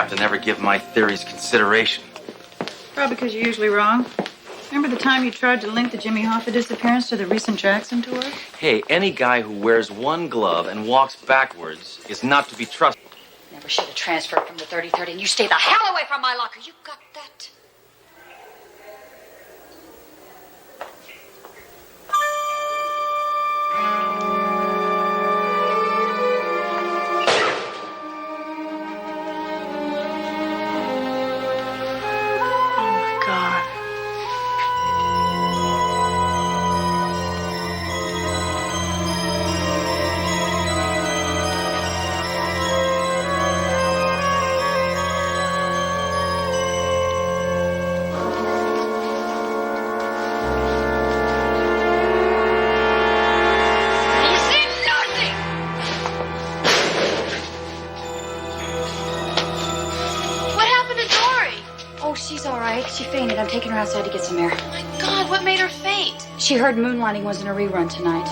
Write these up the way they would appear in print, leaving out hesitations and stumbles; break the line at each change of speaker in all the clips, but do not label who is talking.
have to never give my theories consideration.
Probably because you're usually wrong. Remember the time you tried to link the Jimmy Hoffa disappearance to the recent Jackson tour?
Hey, any guy who wears one glove and walks backwards is not to be trusted.
Never should have transferred from the 3030, and you stay the hell away from my locker. You got that? She fainted. I'm taking her outside to get some air.
Oh, my God, what made her faint?
She heard Moonlighting was in a rerun tonight.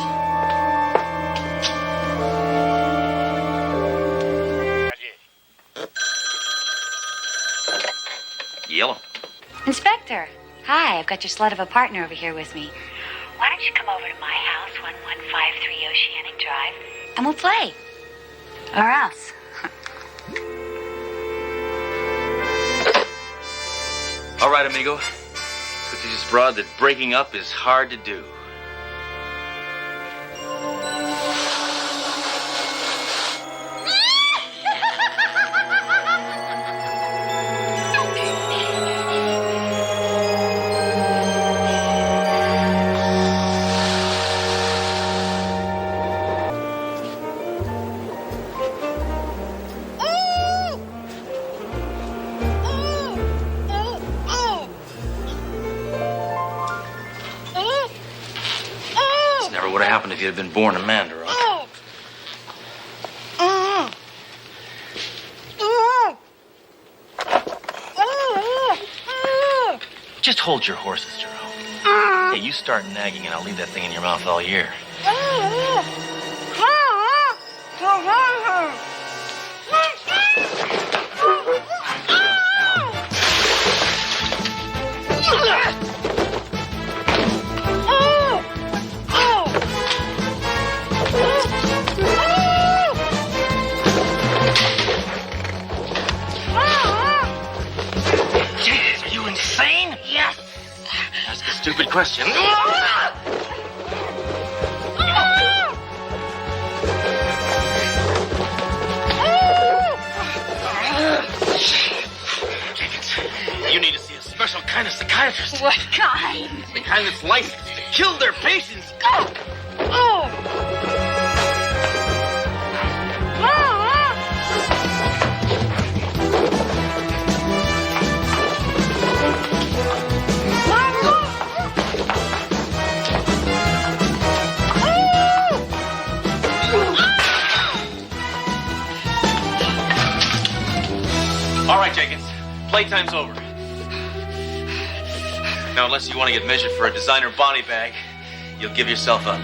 Yellow.
Inspector, hi. I've got your slut of a partner over here with me. Why don't you come over to my house, 1153 Oceanic Drive, and we'll play. Or else.
All right, amigo. So to just broad that breaking up is hard to do. Would have happened if you had been born a man, Rock. Just hold your horses, Jerome. Hey, you start nagging and I'll leave that thing in your mouth all year. Stupid question. Jenkins, you need to see a special kind of psychiatrist.
What kind?
The kind that's licensed to kill their patients. All right, Jenkins. Playtime's over. Now, unless you want to get measured for a designer body bag, you'll give yourself up.